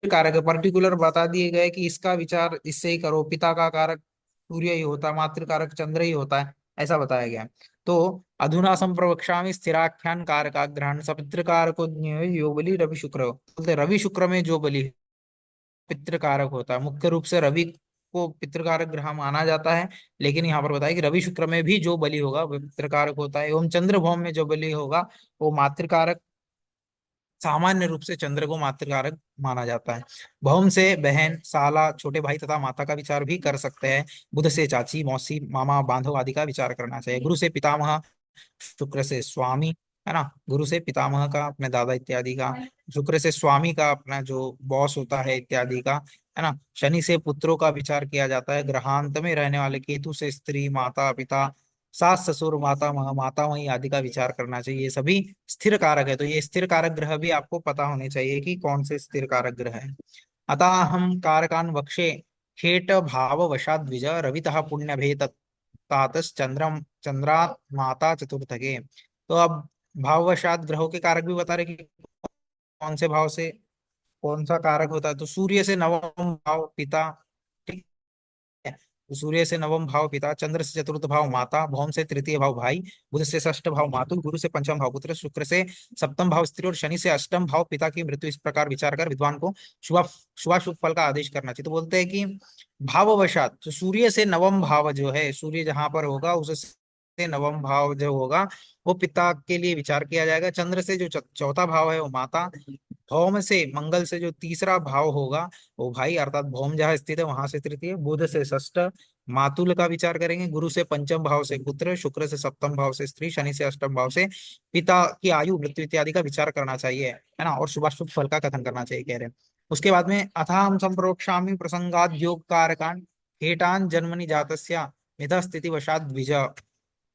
कारक है, पर्टिकुलर बता दिए गए कि इसका विचार इससे ही करो, पिता का कारक सूर्य ही होता है, मातृ कारक चंद्र ही होता है, ऐसा बताया गया है। तो अधुना संप्रवक्ष्यामि स्थिराख्यान कारका ग्रहण सपितृ कारको यो बलि रवि शुक्र, बोलते रवि शुक्र में जो बलि पितृ कारक होता है, मुख्य रूप से रवि को पितृकारक ग्रह माना जाता है, लेकिन यहाँ पर बताया कि रवि शुक्र में भी जो बलि होगा वह पितृकारक होता है, एवं चंद्र भौम में जो बलि होगा वो मातृकारक, सामान्य रूप से चंद्र को मातृकारक माना जाता है। भौम से बहन, साला, छोटे भाई तथा माता का विचार भी कर सकते हैं। बुध से चाची, मौसी, मामा, बांधव आदि का विचार करना चाहिए। गुरु से पितामह, शुक्र से स्वामी, है ना, गुरु से पितामह का अपने दादा इत्यादि का, शुक्र से स्वामी का अपना जो बॉस होता है इत्यादि का, है ना। शनि से पुत्रों का विचार किया जाता है। ग्रहांत में रहने वाले केतु से स्त्री, माता, पिता, सास, ससुर, माता, माता वही आदि का विचार करना चाहिए। ये सभी स्थिर कारक है, तो ये स्थिर कारक ग्रह भी आपको पता होने चाहिए कि कौन से स्थिर कारक ग्रह है। अतः हम कारकान वक्षे खेट भाव वशाद द्विज रवितः पुण्य भेद तातस चंद्रम चंद्रात माता चतुर्थके। तो अब भाववशात ग्रहों के कारक भी बता रहे कि कौन से भाव से कौन सा कारक होता है। तो सूर्य से नवम भाव पिता, ठीक है, तो सूर्य से नवम भाव पिता, चंद्र से चतुर्थ भाव माता, भौम से तृतीय भाव भाई, बुध से षष्ठ भाव मातु, गुरु से पंचम भाव पुत्र, शुक्र से सप्तम भाव स्त्री और शनि से अष्टम भाव पिता की मृत्यु। इस प्रकार विचार कर विद्वान को शुभाशुभ फल का आदेश करना चाहिए। तो बोलते हैं कि भाववशात, तो सूर्य से नवम भाव जो है, सूर्य जहां पर होगा उससे नवम भाव जो होगा वो पिता के लिए विचार किया जाएगा। चंद्र से जो चौथा भाव है वो माता, भौम से मंगल से जो तीसरा भाव होगा वो भाई, अर्थात भौम जहाँ स्थित है वहां से तृतीय, बुध से षष्ठ, मातुल का विचार करेंगे, गुरु से पंचम भाव से पुत्र, शुक्र से सप्तम भाव से स्त्री, शनि से अष्टम भाव से पिता की आयु मृत्यु इत्यादि का विचार करना चाहिए, है ना, और शुभाशुभ फल का कथन करना चाहिए कह रहे हैं। उसके बाद में अथाम संप्रोक्षामि प्रसंगाद योग कारकान हेटान जन्मनि जातस्य मिथा स्थिति वशाद द्विज।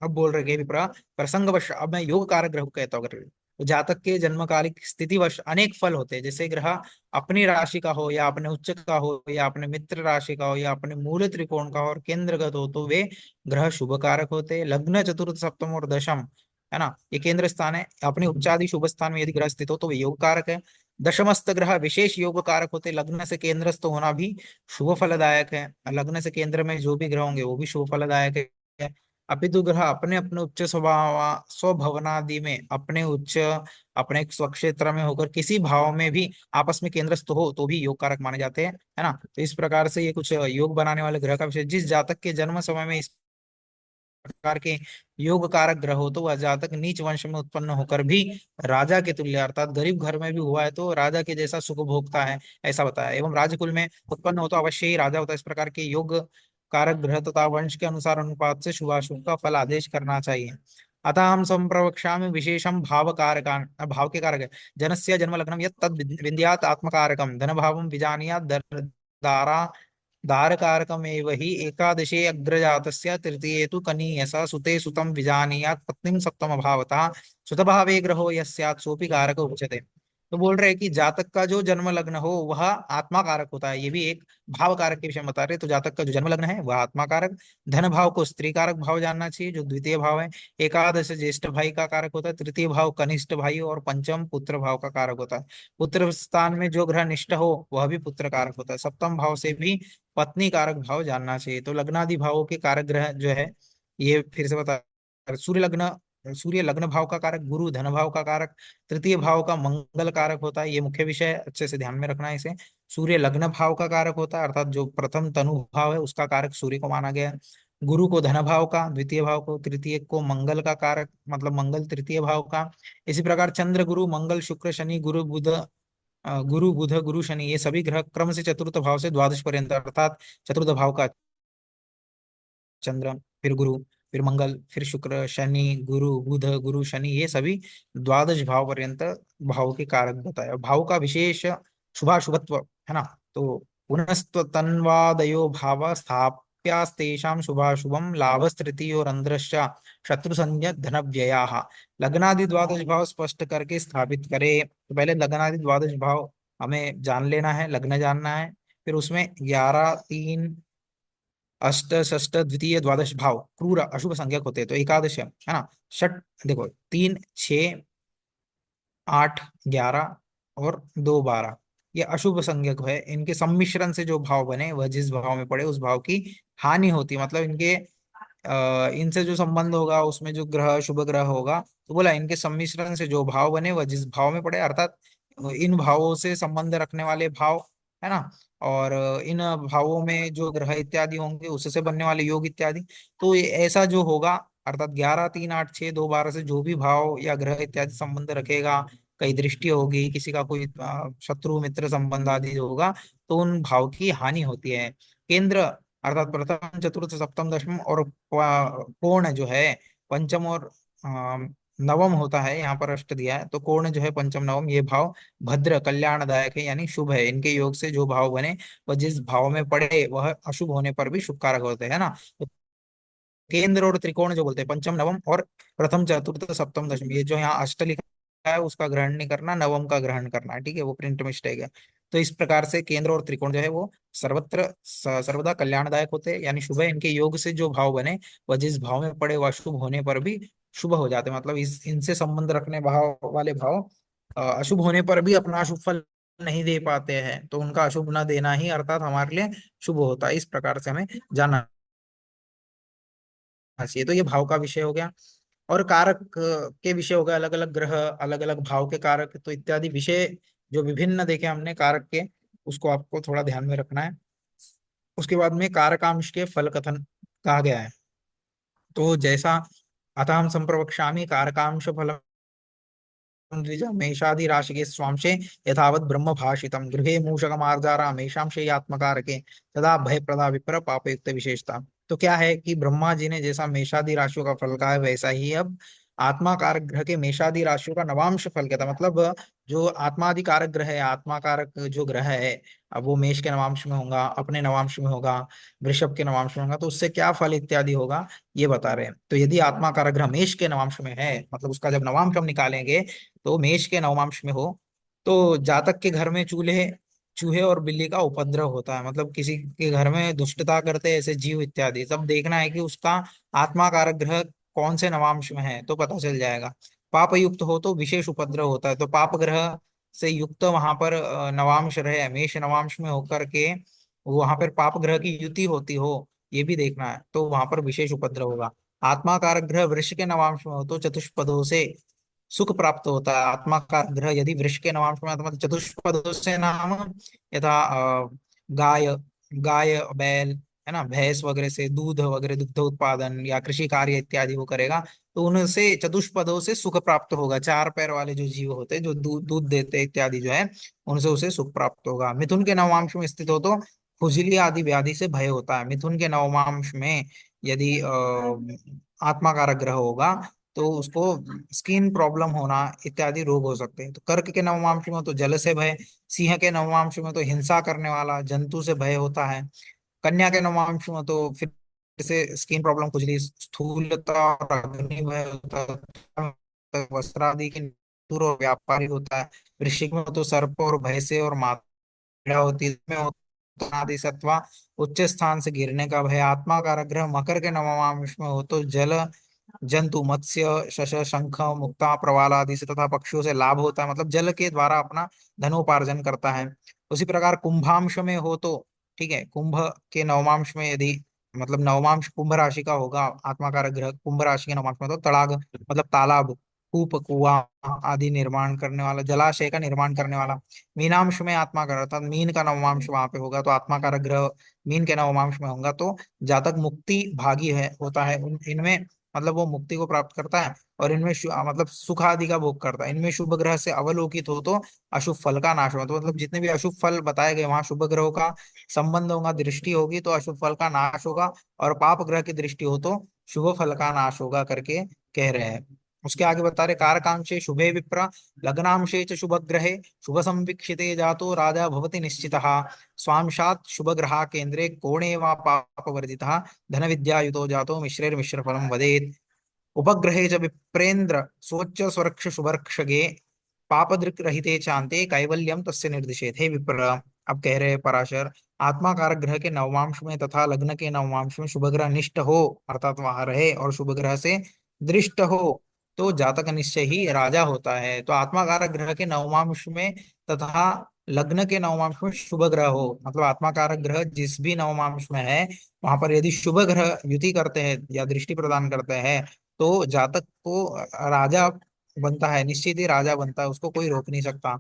अब बोल रहे हैं विप्रा, प्रसंगवश, अब मैं योग कारक ग्रह को कहता हूँ, अगर तो जातक के जन्मकालिक स्थितिवश अनेक फल होते हैं, जैसे ग्रह अपनी राशि का हो या अपने उच्च का हो या अपने मित्र राशि का हो या अपने मूल त्रिकोण का हो और केंद्रगत हो तो वे ग्रह शुभ कारक होते हैं। लग्न, चतुर्थ, सप्तम और दशम, है ना, ये केंद्र स्थान है। अपने उच्चादि शुभ स्थान में यदि ग्रह स्थित हो तो वे योग कारक है। दशमस्त ग्रह विशेष योग कारक होते हैं। लग्न से केंद्रस्थ होना भी शुभ फलदायक है। लग्न से केंद्र में जो भी ग्रह होंगे वो भी शुभ फलदायक है। अपितु ग्रह अपने अपने उच्च स्वभाव स्वभवनादि में अपने उच्च, अपने स्वक्षेत्र में होकर किसी भाव में भी आपस में केंद्रस्थ हो तो भी योग कारक माने जाते हैं, है ना। तो इस प्रकार से ये कुछ योग बनाने वाले ग्रह का विषय। जिस जातक के जन्म समय में इस प्रकार के योग कारक ग्रह हो तो वह जातक नीच वंश में उत्पन्न होकर भी राजा के तुल्य, अर्थात गरीब घर में भी हुआ है तो राजा के जैसा सुख भोगता है, ऐसा बताया। एवं राजकुल में उत्पन्न हो तो अवश्य ही राजा होता है। इस प्रकार के योग कारक ग्रह तथा वंश के अनुसार अनुपात से शुभाशुभ का फल आदेश करना चाहिए। अतः हम संप्रवक्ष्यामि विशेषम भाव कारकान, भाव के कारक है। जनस्य जन्म लग्नम यत् तद विद्यात आत्मकारकम धन भावम विजानीयात दारा धारकारकमेव हि एकादशे अग्रजातस्य तृतीये तु कनीयसा सुते सुतं विजानीयात् पत्नीं सप्तमभावतः सुतभावे ग्रहो यस्यात् सोऽपि कारक उच्यते। तो बोल रहे हैं कि जातक का जो जन्म लग्न हो वह आत्मा कारक होता है। ये भी एक भाव कारक के विषय में बता रहे हैं। तो जातक का जो जन्म लग्न है वह आत्मा कारक, धन भाव को स्त्री कारक भाव जानना चाहिए जो द्वितीय भाव है, एकादश ज्येष्ठ भाई का कारक होता है, तृतीय भाव कनिष्ठ भाई और पंचम पुत्र भाव का कारक होता है। पुत्र स्थान में जो ग्रह निष्ठ हो वह भी पुत्र कारक होता है। सप्तम भाव से भी पत्नी कारक भाव जानना चाहिए। तो लग्नादि भावों के कारक ग्रह जो है ये फिर से बता, सूर्य लग्न, सूर्य लग्न भाव का कारक, गुरु धन भाव का कारक, तृतीय भाव का मंगल कारक होता है। ये मुख्य विषय है, अच्छे से ध्यान में रखना है इसे। सूर्य लग्न भाव का कारक होता है, अर्थात जो प्रथम तनु भाव है उसका कारक सूर्य को माना गया है। गुरु को धन भाव का, द्वितीय भाव को, तृतीय को मंगल का कारक, मतलब मंगल तृतीय भाव का। इसी प्रकार चंद्र, गुरु, मंगल, शुक्र, शनि, गुरु बुध, गुरु बुध, गुरु शनि, ये सभी ग्रह क्रम से चतुर्थ भाव से द्वादश पर्यंत, अर्थात चतुर्थ भाव का चंद्र, फिर गुरु, फिर मंगल, फिर शुक्र, शनि, गुरु, बुध, गुरु, शनि, ये सभी द्वादश भाव पर्यंत भाव के कारक बताया। भाव का विशेष शुभाशुभत्व, है ना। तो पुनस्त्व तन्वादयो भाव स्थाप्यास्तेषां शुभाशुभम लाभस्तृतीयोरंध्रश्च शत्रु संज्ञा धन व्यया। लग्नादि द्वादश भाव स्पष्ट करके स्थापित करे। तो पहले लग्नादि द्वादश भाव हमें जान लेना है, लग्न जानना है, फिर उसमें 11, 3, अष्ट, षष्ट, द्वितीय, द्वादश भाव क्रूर अशुभ संज्ञक होते हैं। तो एकादश है ना, षट, देखो 3, 6, 8, 11 और 2, 12, ये अशुभ संज्ञक है। इनके सम्मिश्रण से जो भाव बने वह जिस भाव में पड़े उस भाव की हानि होती, मतलब इनके इनसे जो संबंध होगा उसमें जो ग्रह शुभ ग्रह होगा, तो बोला इनके सम्मिश्रण से जो भाव बने वह जिस भाव में पड़े, अर्थात इन भावों से संबंध रखने वाले भाव, है ना, और इन भावों में जो ग्रह इत्यादि होंगे उससे बनने वाले योग इत्यादि। तो ये ऐसा जो होगा, अर्थात 11 3 8 6 2 12 से जो भी भाव या ग्रह इत्यादि संबंध रखेगा, कई दृष्टि होगी, किसी का कोई शत्रु मित्र संबंध आदि जो होगा, तो उन भाव की हानि होती है। केंद्र अर्थात प्रथम चतुर्थ सप्तम दशम और कोण जो है पंचम और नवम होता है, यहाँ पर अष्ट दिया है, तो कोण जो है पंचम नवम, ये भाव भद्र कल्याणदायक है यानी शुभ है। इनके योग से जो भाव बने वह जिस भाव में पड़े वह अशुभ होने पर भी शुभ कारक होते हैं ना। तो केंद्र और त्रिकोण जो बोलते हैं पंचम नवम और प्रथम चतुर्थ सप्तम दशम, ये जो यहाँ अष्ट लिखा है उसका ग्रहण नहीं करना, नवम का ग्रहण करना है, ठीक है, वो प्रिंट मिस्टेक है। तो इस प्रकार से केंद्र और त्रिकोण जो है वो सर्वत्र सर्वदा कल्याणदायक होते हैं यानी शुभ है। इनके योग से जो भाव बने वह जिस भाव में पड़े वह शुभ होने पर भी शुभ हो जाते हैं, मतलब इस इनसे संबंध रखने भाव वाले भाव अशुभ होने पर भी अपना अशुभ फल नहीं दे पाते हैं, तो उनका अशुभ न देना ही अर्थात हमारे लिए शुभ होता है। इस प्रकार से हमें जानना चाहिए। तो ये भाव का विषय हो गया। और कारक के विषय हो गए, अलग अलग ग्रह अलग अलग भाव के कारक, तो इत्यादि विषय जो विभिन्न देखे हमने कारक के, उसको आपको थोड़ा ध्यान में रखना है। उसके बाद में कारकांश के फल कथन कहा गया है। तो जैसा अतः हम संप्रवक्ष्यामि कारकांश फल द्विज मेषादि राशि के स्वांशे यथावत ब्रह्म भाषितम गृहे मूषकमार्जारा मेषांशे आत्मकारके तदा भय प्रदा विप्र पापयुक्त विशेषता। तो क्या है कि ब्रह्मा जी ने जैसा मेषादि राशियों का फल कहा है वैसा ही अब आत्मा कारक ग्रह के मेषादि राशियों का नवांश फल कहता है। मतलब जो आत्मादि कारक ग्रह है, आत्मा कारक जो ग्रह है, अब वो मेष के नवांश में होगा, अपने नवांश में होगा, वृषभ के नवांश में होगा, तो उससे क्या फल इत्यादि होगा ये बता रहे हैं। तो यदि आत्मा कारक ग्रह मेष के नवांश में है, मतलब उसका जब नवांश हम निकालेंगे तो मेष के नवमांश में हो, तो जातक के घर में चूल्हे चूहे और बिल्ली का उपद्रव होता है, मतलब किसी के घर में दुष्टता करते हैं ऐसे जीव इत्यादि, सब देखना है कि उसका आत्मा कारक ग्रह कौन से नवांश में है तो पता चल जाएगा। पाप युक्त हो तो विशेष उपद्रव होता है, तो पाप ग्रह से युक्त वहां पर नवांश रहे, मेष नवांश में होकर के वहां पर पाप ग्रह की युति होती हो, ये भी देखना है, तो वहां पर विशेष उपद्रव होगा। आत्मा कारक ग्रह वृष के नवांश में हो तो चतुष्पदों से सुख प्राप्त होता है। आत्मा का ग्रह यदि वृष के नवांश में आता है, मतलब चतुष्पद से नाम यथा गाय गाय बैल, है ना, भैंस वगैरह से दूध वगैरह दुग्ध उत्पादन या कृषि कार्य इत्यादि वो करेगा, तो उनसे चतुष्पदों से सुख प्राप्त होगा। चार पैर वाले जो जीव होते हैं जो दूध दूध देते हैं इत्यादि जो है, उनसे उसे सुख प्राप्त होगा। मिथुन के नवमांश में स्थित हो तो खुजली आदि व्याधि से भय होता है। मिथुन के नवमांश में यदि आत्मा कारक ग्रह होगा तो उसको स्किन प्रॉब्लम होना इत्यादि रोग हो सकते हैं। तो कर्क के नवमांश में हो तो जल से भय, सिंह के नवमांश में तो हिंसा करने वाला जंतु से भय होता है, कन्या के नवमांश में तो फिर से स्किन प्रॉब्लम खुजली स्थूलता और अग्नि भय होता है, वस्त्रादि की दूर और व्यापारी होता है। वृश्चिक में हो तो सर्प और भय से और मात्रा होती है, इसमें होता है आदि सत्वा उच्च स्थान से गिरने का भय। आत्मा का ग्रह मकर के नवमांश में हो तो जल जंतु मत्स्य शश शंख मुक्ता प्रवाल आदि से तथा पक्षियों से लाभ होता है, मतलब जल के द्वारा अपना धनोपार्जन करता है। उसी प्रकार कुंभांश में हो तो, ठीक है, कुंभ के नवमांश में यदि, मतलब नवमांश कुंभ राशि का होगा आत्मा कारक ग्रह कुंभ राशि के नवमांश में, तो तड़ाग मतलब तालाब, कूप कुआं आदि निर्माण करने वाला, जलाशय का निर्माण करने वाला। मीनांश में आत्मा का अर्थात मीन का नवमांश वहां पे होगा, तो आत्मा कारक ग्रह मीन के नवमांश में होगा तो जातक मुक्ति भागी है होता है इनमें, मतलब वो मुक्ति को प्राप्त करता है और इनमें मतलब सुख आदि का भोग करता है। इनमें शुभ ग्रह से अवलोकित हो तो अशुभ फल का नाश होगा, तो मतलब जितने भी अशुभ फल बताए गए वहां शुभ ग्रहों का संबंध होगा, दृष्टि होगी तो अशुभ फल का नाश होगा, और पाप ग्रह की दृष्टि हो तो शुभ फल का नाश होगा करके कह रहे हैं। उसके आगे बता रहे कारकांशे शुभे विप्र लग्नांशे च शुभ ग्रहे शुभ संवीक्षिते जातो राजा भवति निश्चितः स्वांशात् शुभ ग्रहा केंद्रे कोणे वा पाप वर्जितः धन विद्यायुतो जातो मिश्रेर्मिश्र फलम वदेत् उपग्रहे च विप्रेन्द्र स्वच्च स्वरक्ष शुभर्क्षगे पापदृक् रहिते चांते कैवल्यम तस्य निर्दिशेत। हे विप्र, अब कह रहे हैं पराशर, आत्मा कारक ग्रह के नवमांश में तथा लग्न के नवमांश में शुभ ग्रह निष्ठ हो, अर्थात वहां रहे और शुभ ग्रह से दृष्ट हो, तो जातक निश्चय ही राजा होता है। तो आत्मा कारक ग्रह के नवमांश में तथा लग्न के नवमांश में शुभ ग्रह हो, मतलब आत्मा कारक ग्रह जिस भी नवमांश में है, वहां पर यदि शुभ ग्रह युति करते हैं या दृष्टि प्रदान करते हैं, तो जातक को राजा बनता है, निश्चित ही राजा बनता है, उसको कोई रोक नहीं सकता।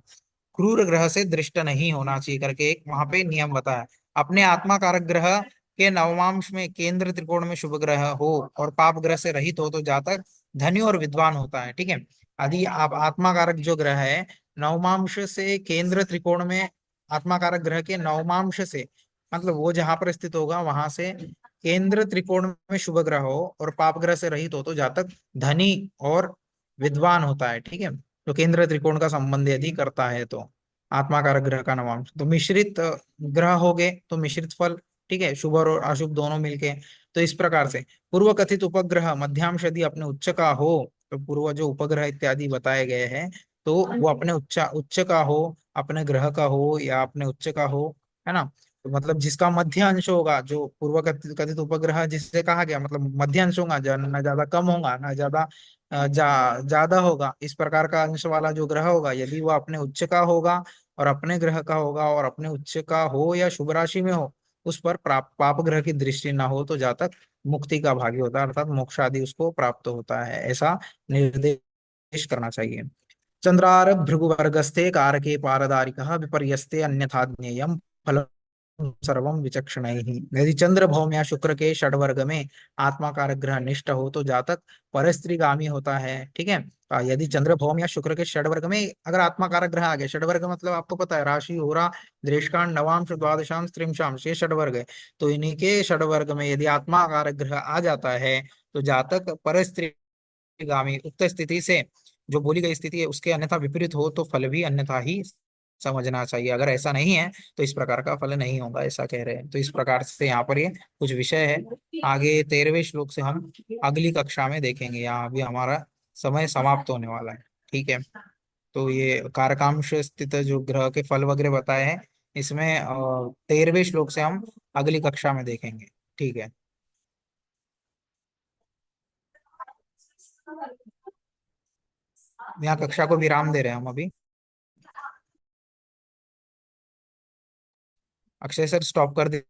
क्रूर ग्रह से दृष्ट नहीं होना चाहिए करके एक वहां पे नियम बताया। अपने आत्मा कारक ग्रह के नवमांश में केंद्र त्रिकोण में शुभ ग्रह हो और पाप ग्रह से रहित हो तो जातक धनी और विद्वान होता है। ठीक है। यदि आप आत्मा कारक जो ग्रह है नवमांश से केंद्र त्रिकोण में, आत्मा कारक ग्रह के नवमांश से, मतलब वो जहां पर स्थित होगा वहां से केंद्र त्रिकोण में शुभ ग्रह हो और पाप ग्रह से रहित हो तो जातक धनी और विद्वान होता है। ठीक है। तो केंद्र त्रिकोण का संबंध यदि करता है तो आत्मा कारक ग्रह का नवांश, तो मिश्रित ग्रह हो गए तो मिश्रित फल। ठीक है, शुभ और अशुभ दोनों मिलके। तो इस प्रकार से पूर्व कथित उपग्रह मध्यांश यदि अपने उच्च का हो, तो पूर्व जो उपग्रह इत्यादि बताए गए हैं, तो वो अपने उच्च उच्च का हो, अपने ग्रह का हो या अपने उच्च का हो, है ना। तो मतलब जिसका मध्य अंश होगा, जो पूर्व कथित कथित उपग्रह जिससे कहा गया, मतलब मध्य अंश होगा, ना ज्यादा कम होगा ना ज्यादा ज्यादा होगा, इस प्रकार का अंश वाला जो ग्रह होगा, यदि वो अपने उच्च का होगा और अपने ग्रह का होगा और अपने उच्च का हो या शुभ राशि में हो, उस पर पाप ग्रह की दृष्टि ना हो तो जातक मुक्ति का भागी होता है, अर्थात मोक्ष आदि उसको प्राप्त होता है, ऐसा निर्देश करना चाहिए। चंद्रारभ भृगुवर्गस्थे कारके पारदारिकः विपर्यस्ते अन्यथा ज्ञेयम् फलम् सर्वं विचक्षणैः। यदि चंद्र भौम या शुक्र के षड्वर्ग में आत्मा कारक ग्रह निष्ठ हो तो जातक परस्त्रीगामी होता है। ठीक है। यदि चंद्र भौम या शुक्र के षड्वर्ग में अगर आत्मा कारक ग्रह आ गए, षड्वर्ग मतलब आपको पता है राशि होरा दृष्टान नवांश द्वादशांश त्रिंशांश, ये षड्वर्ग है। तो इन्हीं के षड्वर्ग में यदि आत्मा कारक ग्रह आ जाता है तो जातक परस्त्रीगामी, उक्त स्थिति से जो बोली गई स्थिति है उसके अन्यथा विपरीत हो तो फल भी अन्यथा ही समझना चाहिए। अगर ऐसा नहीं है तो इस प्रकार का फल नहीं होगा, ऐसा कह रहे हैं। तो इस प्रकार से यहाँ पर ये कुछ विषय है। आगे 13वें श्लोक से हम अगली कक्षा में देखेंगे। यहाँ अभी हमारा समय समाप्त होने वाला है। ठीक है। तो ये कारकांश स्थित जो ग्रह के फल वगैरह बताए हैं, इसमें 13वें श्लोक से हम अगली कक्षा में देखेंगे। ठीक है। यहाँ कक्षा को विराम दे रहे हैं हम अभी। अक्षय सर स्टॉप कर दे।